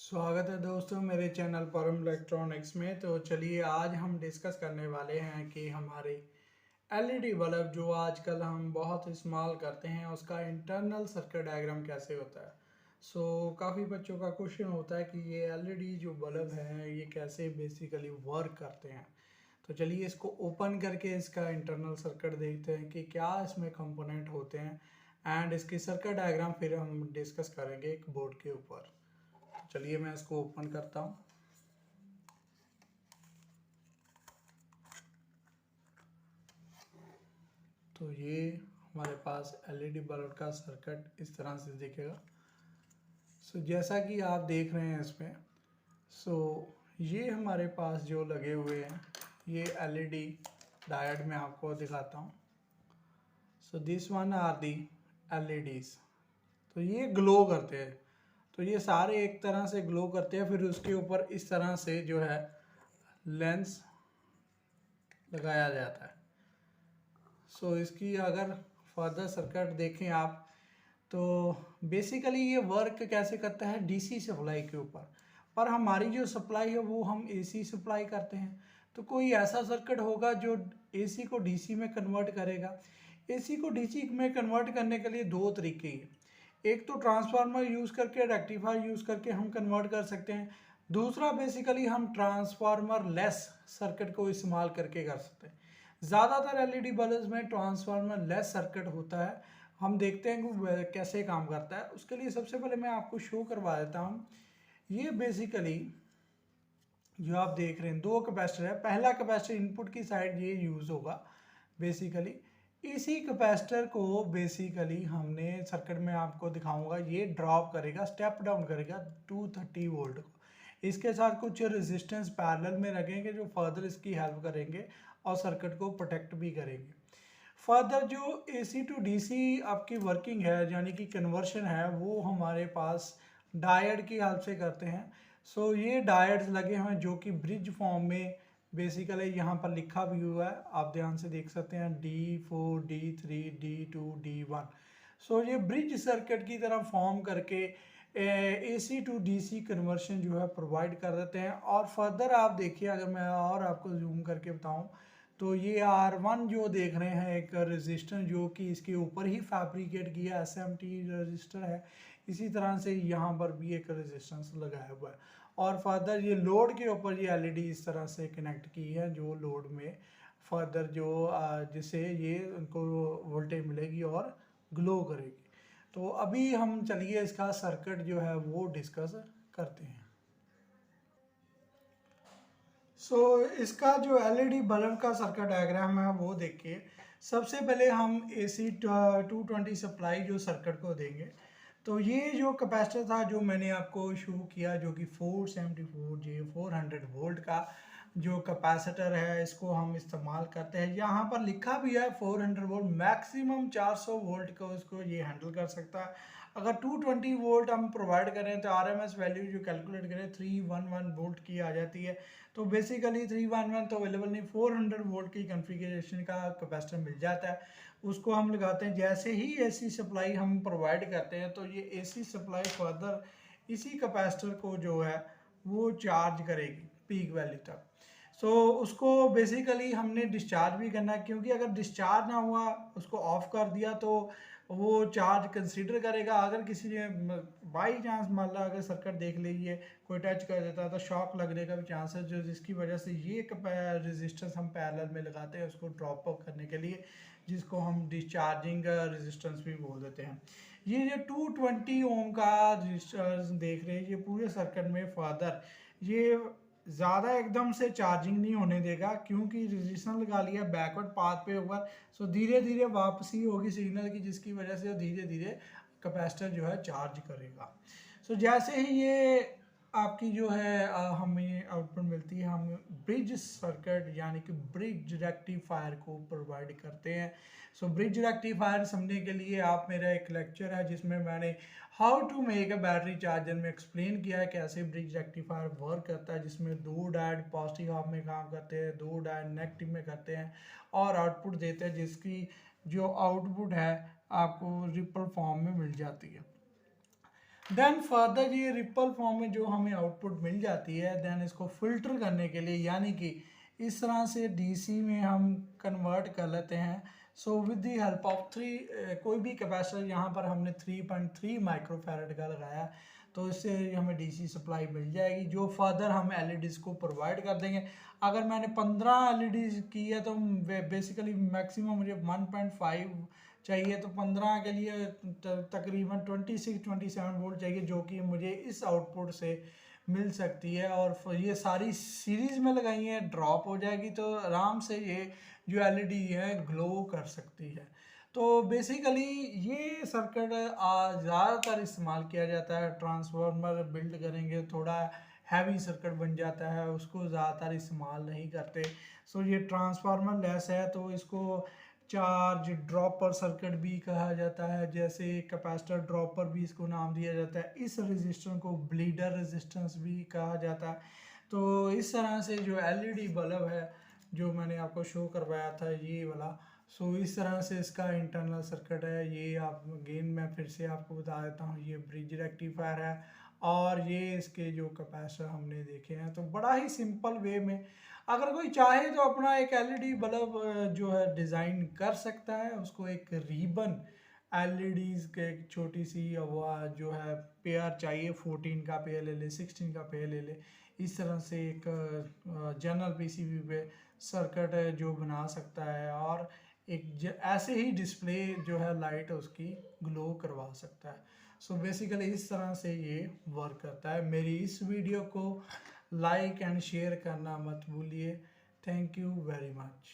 स्वागत है दोस्तों मेरे चैनल परम इलेक्ट्रॉनिक्स में। तो चलिए आज हम डिस्कस करने वाले हैं कि हमारे एलईडी बल्ब जो आजकल हम बहुत इस्तेमाल करते हैं उसका इंटरनल सर्किट डायग्राम कैसे होता है। काफ़ी बच्चों का क्वेश्चन होता है कि ये एलईडी जो बल्ब है ये कैसे बेसिकली वर्क करते हैं। तो चलिए इसको ओपन करके इसका इंटरनल सर्किट देखते हैं कि क्या इसमें कंपोनेंट होते हैं एंड इसकी सर्किट डायग्राम फिर हम डिस्कस करेंगे एक बोर्ड के ऊपर। चलिए मैं इसको ओपन करता हूँ। तो ये हमारे पास एलईडी बल्ब का सर्किट इस तरह से दिखेगा। जैसा कि आप देख रहे हैं इसमें, ये हमारे पास जो लगे हुए हैं ये एलईडी डायोड में आपको दिखाता हूँ। This one are the LEDs. तो ये ग्लो करते हैं, तो ये सारे एक तरह से ग्लो करते हैं। फिर उसके ऊपर इस तरह से जो है लेंस लगाया जाता है। इसकी अगर फर्दर सर्किट देखें आप, तो बेसिकली ये वर्क कैसे करता है डीसी सप्लाई के ऊपर। पर हमारी जो सप्लाई है वो हम एसी सप्लाई करते हैं। तो कोई ऐसा सर्किट होगा जो एसी को डीसी में कन्वर्ट करेगा। एसी को डीसी में कन्वर्ट करने के लिए दो तरीके हैं। एक तो ट्रांसफार्मर यूज़ करके, रेक्टिफायर यूज़ करके हम कन्वर्ट कर सकते हैं। दूसरा बेसिकली हम ट्रांसफार्मर लेस सर्किट को इस्तेमाल करके कर सकते हैं। ज़्यादातर एलईडी बल्ब में ट्रांसफार्मर लेस सर्किट होता है। हम देखते हैं कि कैसे काम करता है। उसके लिए सबसे पहले मैं आपको शो करवा देता हूँ। ये बेसिकली जो आप देख रहे हैं दो कैपेसिटर है। पहला कैपेसिटर इनपुट की साइड ये यूज़ होगा। बेसिकली इसी कैपेसिटर को बेसिकली हमने सर्किट में आपको दिखाऊंगा, ये ड्रॉप करेगा, स्टेप डाउन करेगा 230 वोल्ट को। इसके साथ कुछ रेजिस्टेंस पैरेलल में रखेंगे जो फर्दर इसकी हेल्प करेंगे और सर्किट को प्रोटेक्ट भी करेंगे। फर्दर जो एसी टू डीसी आपकी वर्किंग है यानी कि कन्वर्शन है वो हमारे पास डायोड की हेल्प से करते हैं। ये डायोड्स लगे हुए हैं जो कि ब्रिज फॉर्म में बेसिकली यहाँ पर लिखा भी हुआ है, आप ध्यान से देख सकते हैं D4 D3 D2 D1। ये ब्रिज सर्किट की तरह फॉर्म करके एसी टू डीसी कन्वर्शन जो है प्रोवाइड कर देते हैं। और फर्दर आप देखिए, अगर मैं और आपको जूम करके बताऊं तो ये R1 जो देख रहे हैं एक रेजिस्टर जो कि इसके ऊपर ही फैब्रिकेट किया SMT रजिस्टर है। इसी तरह से यहाँ पर भी एक रेजिस्टेंस लगाया हुआ है। और फर्दर ये लोड के ऊपर ये एलईडी इस तरह से कनेक्ट की है जो लोड में फर्दर जो जिससे ये उनको वोल्टेज मिलेगी और ग्लो करेगी। तो अभी हम चलिए इसका सर्किट जो है वो डिस्कस करते हैं। इसका जो एलईडी बल्ब का सर्किट डायग्राम है वो देखिए। सबसे पहले हम AC 220 सप्लाई जो सर्किट को देंगे। तो ये जो कैपेसिटर था जो मैंने आपको शो किया जो कि 474J 400 वोल्ट का जो कैपेसिटर है, इसको हम इस्तेमाल करते हैं। यहाँ पर लिखा भी है 400 वोल्ट, मैक्सिमम 400 वोल्ट को इसको ये हैंडल कर सकता है। अगर 220 वोल्ट हम प्रोवाइड करें तो RMS वैल्यू जो कैलकुलेट करें 311 वोल्ट की आ जाती है। तो बेसिकली 311 तो अवेलेबल नहीं, 400 वोल्ट की कॉन्फ़िगरेशन का कैपेसिटर मिल जाता है, उसको हम लगाते हैं। जैसे ही एसी सप्लाई हम प्रोवाइड करते हैं तो ये एसी सप्लाई फर्दर इसी कैपेसिटर को जो है वो चार्ज करेगी पीक वैल्यू तक। उसको बेसिकली हमने डिस्चार्ज भी करना है, क्योंकि अगर डिस्चार्ज ना हुआ, उसको ऑफ कर दिया तो वो चार्ज कंसीडर करेगा। अगर किसी ने बाई चांस मान लो अगर सर्किट देख लीजिए कोई टच कर देता है तो शॉक लगने का भी चांस है, जो जिसकी वजह से ये रेजिस्टेंस हम पैरेलल में लगाते हैं उसको ड्रॉप अप करने के लिए, जिसको हम डिस्चार्जिंग रेजिस्टेंस भी बोल देते हैं। ये जो 220 ओम का रेजिस्टेंस देख रहे हैं ये पूरे सर्किट में फर्दर ये ज़्यादा एकदम से चार्जिंग नहीं होने देगा, क्योंकि रेजिस्टेंस लगा लिया बैकवर्ड पाथ पे ऊपर। धीरे धीरे वापसी होगी सिग्नल की, जिसकी वजह से धीरे धीरे कैपेसिटर जो है चार्ज करेगा। जैसे ही ये आपकी जो है हमें आउटपुट मिलती है, हम ब्रिज सर्किट यानी कि ब्रिज रेक्टिफायर को प्रोवाइड करते हैं। ब्रिज रेक्टिफायर समझने के लिए आप मेरा एक लेक्चर है जिसमें मैंने how to make a battery charger में एक्सप्लेन किया है कैसे ब्रिज रेक्टिफायर वर्क करता है, जिसमें दो डायोड पॉजिटिव हाफ में काम करते हैं, दो डायोड नेगेटिव में करते हैं और आउटपुट देते हैं, जिसकी जो आउटपुट है आपको रिपल फॉर्म में मिल जाती है। देन फर्दर ये रिपल फॉर्म में जो हमें आउटपुट मिल जाती है, देन इसको फिल्टर करने के लिए, यानी कि इस तरह से डीसी में हम कन्वर्ट कर लेते हैं। So with the help of कोई भी कैपेसिटर, यहाँ पर हमने 3.3 माइक्रोफैरड का लगाया, तो इससे हमें डीसी सप्लाई मिल जाएगी, जो फर्दर हम एलईडीज़ को प्रोवाइड कर देंगे। अगर मैंने 15 एलईडीज़ की है तो बेसिकली मैक्सिमम मुझे 1.5 चाहिए, तो 15 के लिए तकरीबन 26-27 वोल्ट चाहिए, जो कि मुझे इस आउटपुट से मिल सकती है। और ये सारी सीरीज में लगाई है, ड्रॉप हो जाएगी तो आराम से ये जो एलईडी है ग्लो कर सकती है। तो बेसिकली ये सर्किट ज़्यादातर इस्तेमाल किया जाता है, ट्रांसफार्मर बिल्ड करेंगे थोड़ा हैवी सर्किट बन जाता है, उसको ज़्यादातर इस्तेमाल नहीं करते। सो ये ट्रांसफार्मर लेस है, तो इसको चार्ज ड्रॉपर सर्किट भी कहा जाता है, जैसे कैपेसिटर ड्रॉपर भी इसको नाम दिया जाता है। इस रेजिस्टेंस को ब्लीडर रेजिस्टेंस भी कहा जाता है। तो इस तरह से जो एलईडी बल्ब है जो मैंने आपको शो करवाया था ये वाला, सो इस तरह से इसका इंटरनल सर्किट है। ये आप अगेन मैं फिर से आपको बता देता हूँ, ये ब्रिज रेक्टिफायर है और ये इसके जो कैपेसिटर हमने देखे हैं। तो बड़ा ही सिंपल वे में अगर कोई चाहे तो अपना एक एलईडी बल्ब जो है डिज़ाइन कर सकता है। उसको एक रिबन एलईडीज़ के एक छोटी सी वो जो है पेयर चाहिए, 14 का पेयर ले ले, 16 का पेयर ले ले। इस तरह से एक जनरल पीसीबी पे सर्किट है जो बना सकता है, और एक ऐसे ही डिस्प्ले जो है लाइट उसकी ग्लो करवा सकता है। सो बेसिकली इस तरह से ये वर्क करता है। मेरी इस वीडियो को लाइक एंड शेयर करना मत भूलिए। Thank you very much.